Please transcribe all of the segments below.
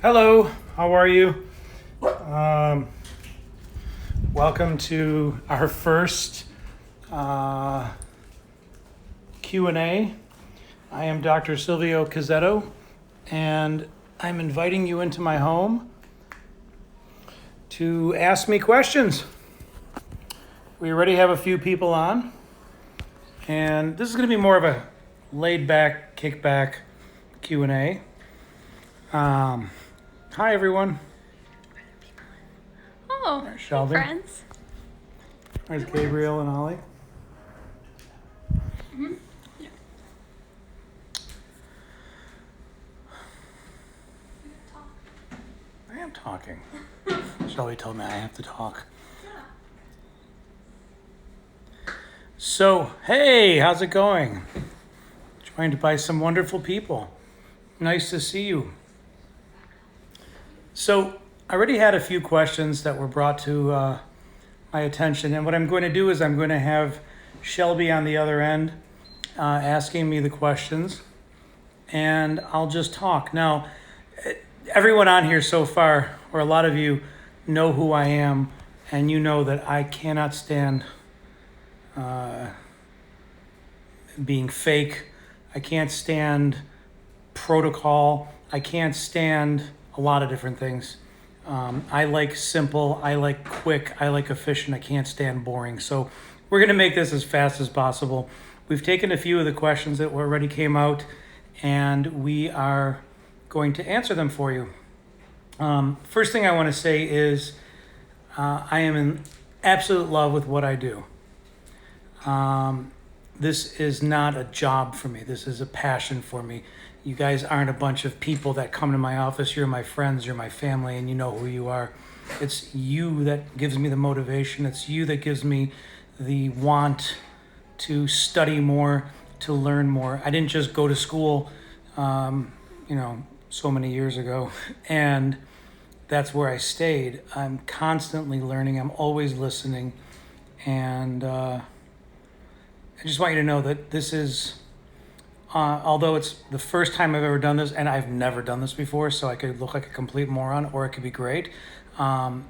Hello, how are you? Um, Welcome to our first Q&A. I am Dr. Silvio Cozzetto, and I'm inviting you into my home to ask me questions. We already have a few people on, and this is going to be more of a laid-back, kick-back Q&A. Hi, everyone. Oh, There's hey, Shelby. friends. There's Gabriel and Ollie. Mm-hmm. Yeah. I am talking. Shelby told me I have to talk. So, hey, how's it going? Joined by some wonderful people. Nice to see you. So, I already had a few questions that were brought to my attention, and what I'm going to do is I'm going to have Shelby on the other end asking me the questions, and I'll just talk. Now, everyone on here so far, or a lot of you, know who I am, and you know that I cannot stand being fake. I can't stand protocol. I can't stand a lot of different things. I like simple, I like quick, I like efficient, I can't stand boring. So we're going to make this as fast as possible. We've taken a few of the questions that already came out, and we are going to answer them for you. First thing I want to say is I am in absolute love with what I do. This is not a job for me. This is a passion for me. You guys aren't a bunch of people that come to my office. You're my friends, you're my family, and you know who you are. It's you that gives me the motivation. It's you that gives me the want to study more, to learn more. I didn't just go to school, so many years ago, and that's where I stayed. I'm constantly learning. I'm always listening, and I just want you to know that this is, although it's the first time I've ever done this, and I've never done this before, so I could look like a complete moron, or it could be great. I'm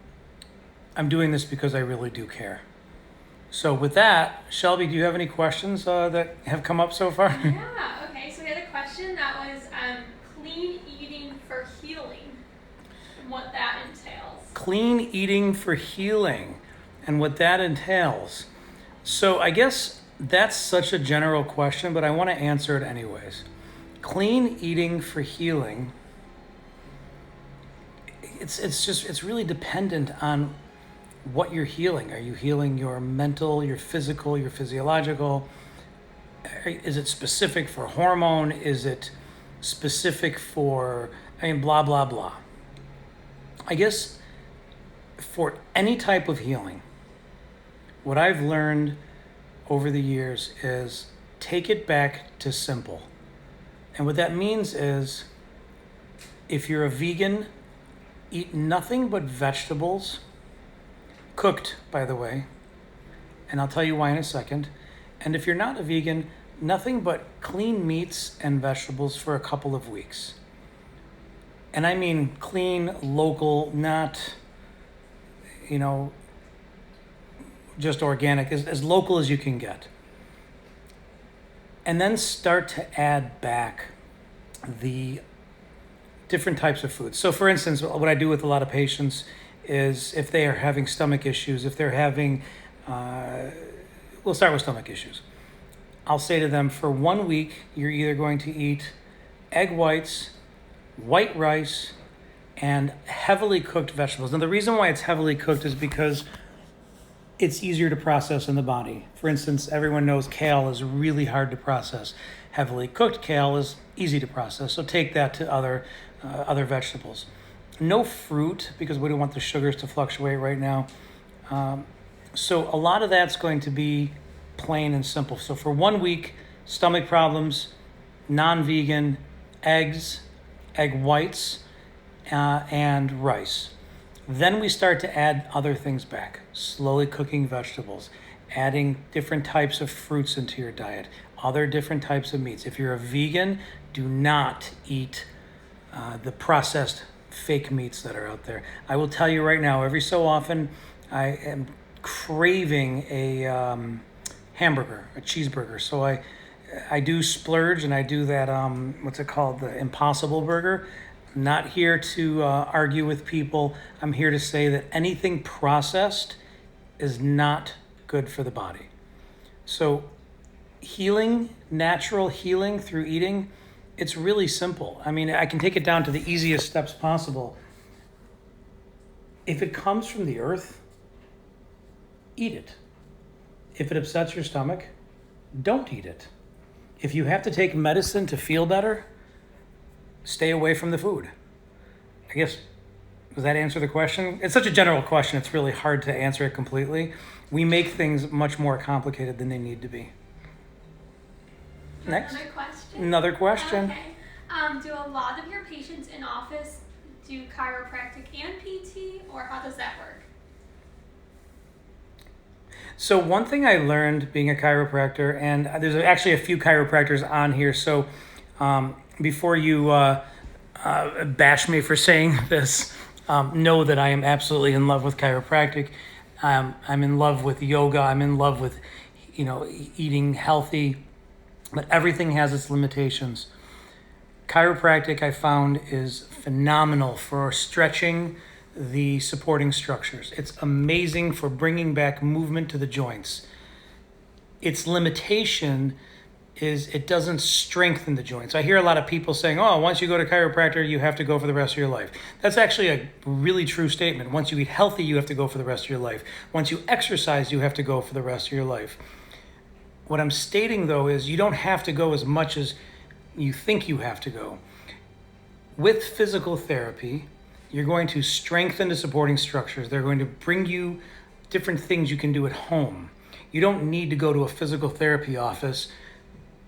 doing this because I really do care. So with that, Shelby, do you have any questions that have come up so far? Yeah, okay, so we had a question that was clean eating for healing and what that entails. Clean eating for healing and what that entails. So I guess that's such a general question, but I want to answer it anyways. Clean eating for healing, it's really dependent on what you're healing. Are you healing your mental, your physical, your physiological? Is it specific for hormone? Is it specific for, blah, blah, blah. I guess for any type of healing, what I've learned over the years is take it back to simple. And what that means is if you're a vegan, eat nothing but vegetables, cooked, by the way, and I'll tell you why in a second. And if you're not a vegan, nothing but clean meats and vegetables for a couple of weeks. And I mean clean, local, not, just organic, as local as you can get. And then start to add back the different types of foods. So for instance, what I do with a lot of patients is if they are having stomach issues, if they're having, we'll start with stomach issues. I'll say to them, for 1 week, you're either going to eat egg whites, white rice, and heavily cooked vegetables. Now the reason why it's heavily cooked is because it's easier to process in the body. For instance, everyone knows kale is really hard to process. Heavily cooked kale is easy to process. So take that to other vegetables. No fruit, because we don't want the sugars to fluctuate right now. So a lot of that's going to be plain and simple. So for 1 week, stomach problems, non-vegan, eggs, egg whites, and rice. Then we start to add other things back, slowly cooking vegetables, adding different types of fruits into your diet, other different types of meats. If you're a vegan, do not eat the processed fake meats that are out there. I will tell you right now, every so often, I am craving a hamburger, a cheeseburger. So I do splurge and I do that, what's it called, the Impossible Burger. I'm not here to argue with people. I'm here to say that anything processed is not good for the body. So healing, natural healing through eating, it's really simple. I mean, I can take it down to the easiest steps possible. If it comes from the earth, eat it. If it upsets your stomach, don't eat it. If you have to take medicine to feel better, stay away from the food. I guess, does that answer the question? It's such a general question, it's really hard to answer it completely. We make things much more complicated than they need to be. Next. Another question? Another question. Okay. Do a lot of your patients in office do chiropractic and PT, or how does that work? So one thing I learned being a chiropractor, and there's actually a few chiropractors on here, so before you bash me for saying this, know that I am absolutely in love with chiropractic. I'm in love with yoga. I'm in love with, eating healthy, but everything has its limitations. Chiropractic, I found, is phenomenal for stretching the supporting structures. It's amazing for bringing back movement to the joints. Its limitation is it doesn't strengthen the joints. I hear a lot of people saying, oh, once you go to chiropractor, you have to go for the rest of your life. That's actually a really true statement. Once you eat healthy, you have to go for the rest of your life. Once you exercise, you have to go for the rest of your life. What I'm stating, though, is you don't have to go as much as you think you have to go. With physical therapy, you're going to strengthen the supporting structures. They're going to bring you different things you can do at home. You don't need to go to a physical therapy office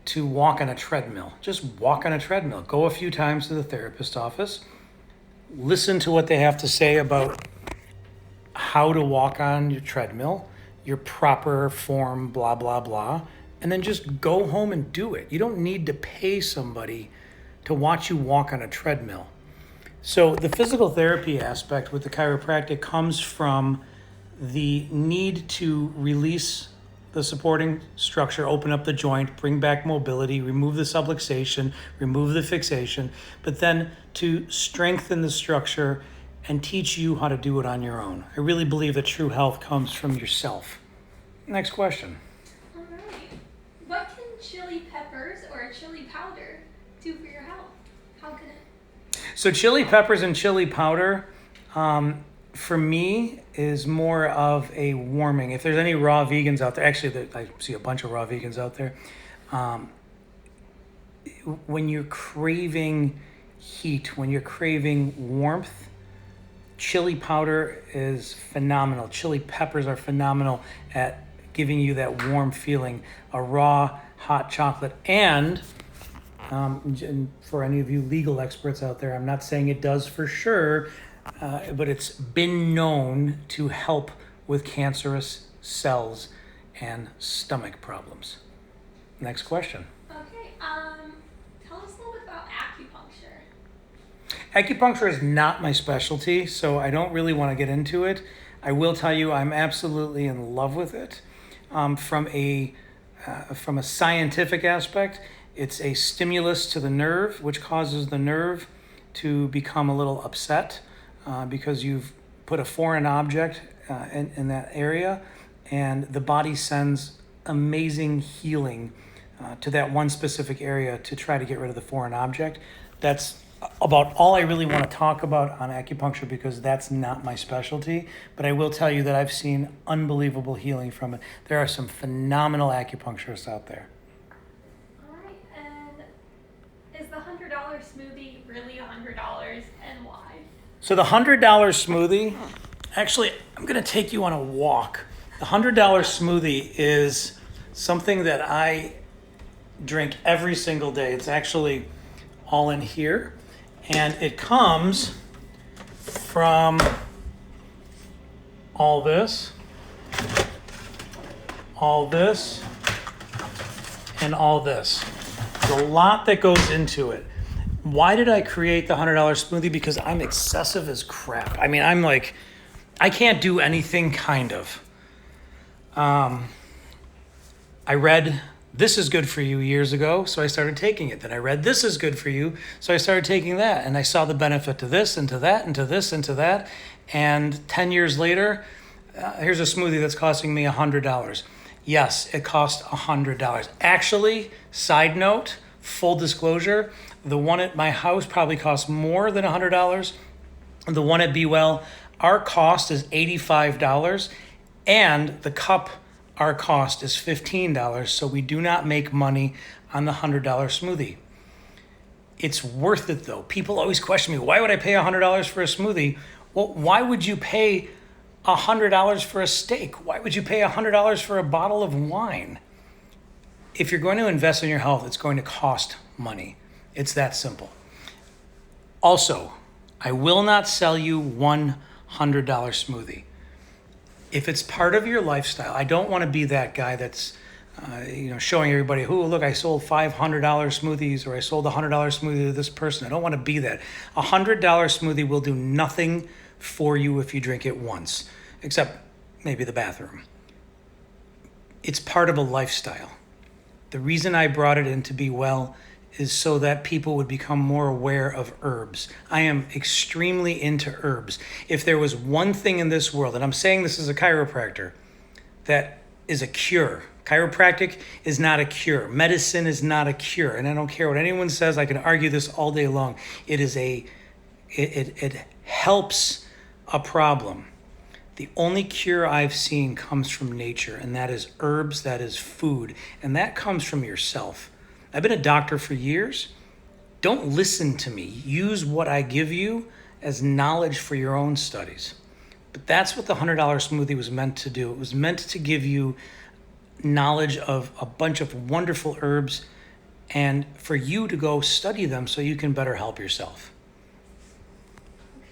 to walk on a treadmill. Just walk on a treadmill. Go a few times to the therapist office. Listen to what they have to say about how to walk on your treadmill, your proper form, blah, blah, blah. And then just go home and do it. You don't need to pay somebody to watch you walk on a treadmill. So the physical therapy aspect with the chiropractic comes from the need to release the supporting structure, open up the joint, bring back mobility, remove the subluxation, remove the fixation, but then to strengthen the structure and teach you how to do it on your own. I really believe that true health comes from yourself. Next question. All right. What can chili peppers or chili powder do for your health? How can it? So chili peppers and chili powder, for me, is more of a warming. If there's any raw vegans out there, actually, I see a bunch of raw vegans out there. When you're craving heat, when you're craving warmth, chili powder is phenomenal. Chili peppers are phenomenal at giving you that warm feeling. A raw, hot chocolate. And for any of you legal experts out there, I'm not saying it does for sure, but it's been known to help with cancerous cells and stomach problems. Next question. Okay. Tell us a little bit about acupuncture. Acupuncture is not my specialty, so I don't really want to get into it. I will tell you I'm absolutely in love with it. From a scientific aspect, it's a stimulus to the nerve, which causes the nerve to become a little upset because you've put a foreign object in that area, and the body sends amazing healing to that one specific area to try to get rid of the foreign object. That's about all I really want to talk about on acupuncture because that's not my specialty, but I will tell you that I've seen unbelievable healing from it. There are some phenomenal acupuncturists out there. All right. And is the $100 smoothie really $100, and why? So the $100 smoothie, actually, I'm going to take you on a walk. The $100 smoothie is something that I drink every single day. It's actually all in here. And it comes from all this, and all this. There's a lot that goes into it. Why did I create the $100 smoothie? Because I'm excessive as crap. I mean, I'm like, I can't do anything kind of. I read This Is Good For You years ago, so I started taking it. Then I read This Is Good For You, so I started taking that. And I saw the benefit to this and to that and to this and to that. And 10 years later, here's a smoothie that's costing me $100. Yes, it cost $100. Actually, side note, full disclosure, the one at my house probably costs more than $100. The one at Be Well, our cost is $85, and the cup, our cost is $15, so we do not make money on the $100 smoothie. It's worth it though. People always question me, why would I pay $100 for a smoothie? Well, why would you pay $100 for a steak? Why would you pay $100 for a bottle of wine? If you're going to invest in your health, it's going to cost money. It's that simple. Also, I will not sell you $100 smoothie. If it's part of your lifestyle, I don't want to be that guy that's showing everybody, look, I sold $500 smoothies, or I sold a $100 smoothie to this person. I don't want to be that. A $100 smoothie will do nothing for you if you drink it once, except maybe the bathroom. It's part of a lifestyle. The reason I brought it in to Be Well is so that people would become more aware of herbs. I am extremely into herbs. If there was one thing in this world, and I'm saying this as a chiropractor, that is a cure. Chiropractic is not a cure. Medicine is not a cure. And I don't care what anyone says. I can argue this all day long. It helps a problem. The only cure I've seen comes from nature, and that is herbs, that is food, and that comes from yourself. I've been a doctor for years. Don't listen to me. Use what I give you as knowledge for your own studies. But that's what the $100 smoothie was meant to do. It was meant to give you knowledge of a bunch of wonderful herbs and for you to go study them so you can better help yourself.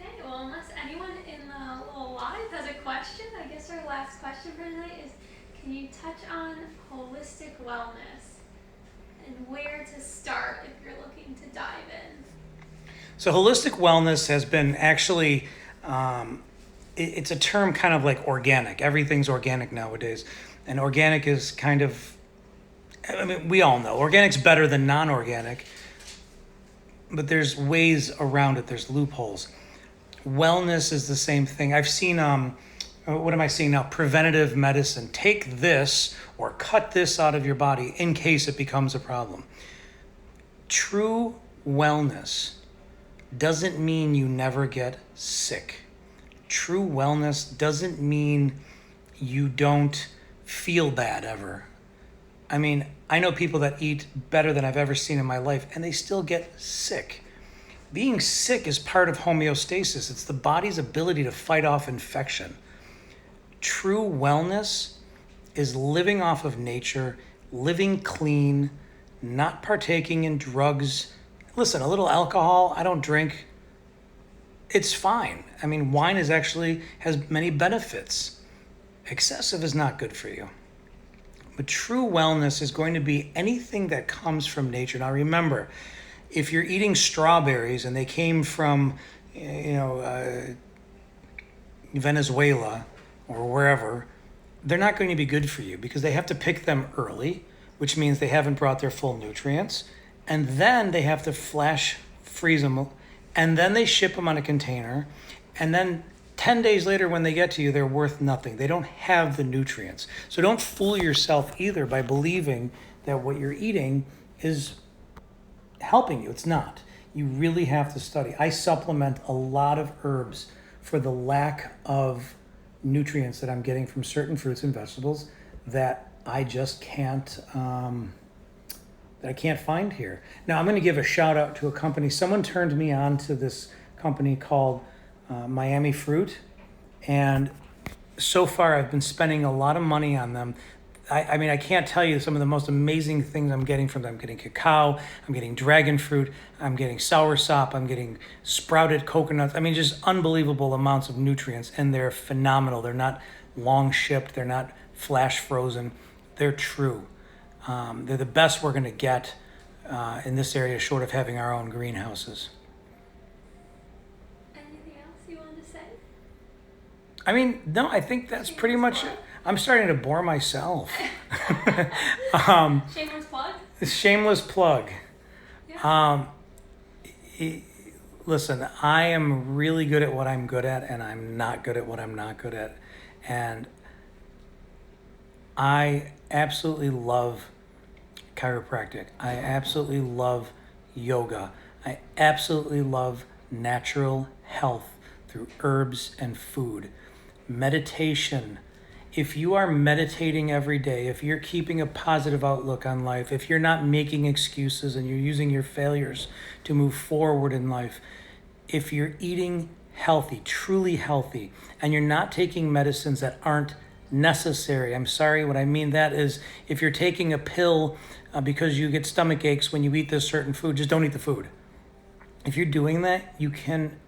Okay, well, unless anyone in the little live has a question, I guess our last question for tonight is, can you touch on holistic wellness and where to start if you're looking to dive in? So holistic wellness has been actually, it's a term kind of like organic. Everything's organic nowadays. And organic is kind of, we all know, organic's better than non-organic, but there's ways around it. There's loopholes. Wellness is the same thing. I've seen, what am I seeing now? Preventative medicine. Take this or cut this out of your body in case it becomes a problem. True wellness doesn't mean you never get sick. True wellness doesn't mean you don't feel bad ever. I mean, I know people that eat better than I've ever seen in my life, and they still get sick. Being sick is part of homeostasis. It's the body's ability to fight off infection. True wellness is living off of nature, living clean, not partaking in drugs. Listen, a little alcohol, I don't drink. It's fine. I mean, wine has many benefits. Excessive is not good for you. But true wellness is going to be anything that comes from nature. Now remember, if you're eating strawberries and they came from, Venezuela or wherever, they're not going to be good for you because they have to pick them early, which means they haven't brought their full nutrients. And then they have to flash freeze them, and then they ship them on a container. And then 10 days later when they get to you, they're worth nothing. They don't have the nutrients. So don't fool yourself either by believing that what you're eating is helping you. It's not. You really have to study. I supplement a lot of herbs for the lack of nutrients that I'm getting from certain fruits and vegetables that I just can't find here. Now I'm going to give a shout out to a company. Someone turned me on to this company called Miami Fruit, and so far I've been spending a lot of money on them. I can't tell you some of the most amazing things I'm getting from them. I'm getting cacao, I'm getting dragon fruit, I'm getting soursop, I'm getting sprouted coconuts. I mean, just unbelievable amounts of nutrients, and they're phenomenal. They're not long shipped, they're not flash frozen, they're true. They're the best we're going to get in this area, short of having our own greenhouses. Anything else you wanted to say? I mean, no, I think that's pretty much it. I'm starting to bore myself. Shameless plug? Shameless plug. Yeah. Listen, I am really good at what I'm good at, and I'm not good at what I'm not good at. And I absolutely love chiropractic. I absolutely love yoga. I absolutely love natural health through herbs and food. Meditation. If you are meditating every day, if you're keeping a positive outlook on life, if you're not making excuses and you're using your failures to move forward in life, if you're eating healthy, truly healthy, and you're not taking medicines that aren't necessary. I'm sorry, what I mean that is if you're taking a pill because you get stomach aches when you eat this certain food, just don't eat the food. If you're doing that, you can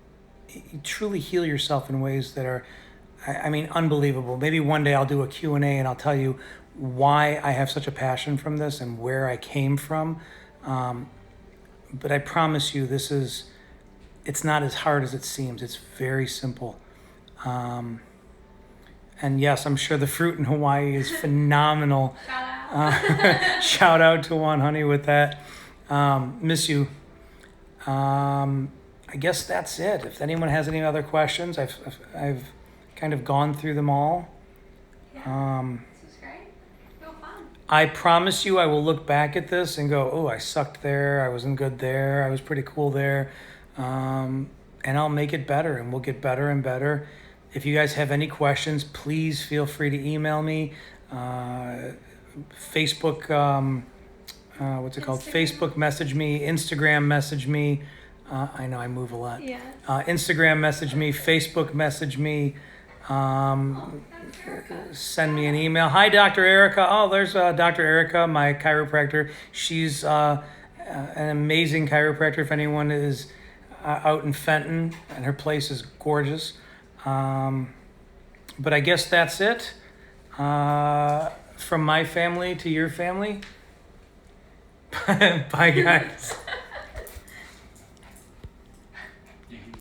truly heal yourself in ways that are, I mean, unbelievable. Maybe one day I'll do a Q&A and I'll tell you why I have such a passion from this and where I came from. But I promise you, it's not as hard as it seems. It's very simple. And yes, I'm sure the fruit in Hawaii is phenomenal. Shout out. Shout out to One Honey with that. Miss you. I guess that's it. If anyone has any other questions, I've kind of gone through them all. Yeah. This was great. So fun. I promise you I will look back at this and go, oh, I sucked there. I wasn't good there. I was pretty cool there. And I'll make it better, and we'll get better and better. If you guys have any questions, please feel free to email me. Facebook, what's it called? Facebook message me, Instagram message me. I know I move a lot. Yeah. Instagram message me, Facebook message me. Send me an email. Hi, Dr. Erica. Oh, there's Dr. Erica, my chiropractor. She's an amazing chiropractor. If anyone is out in Fenton, and her place is gorgeous. But I guess that's it. From my family to your family. Bye, guys.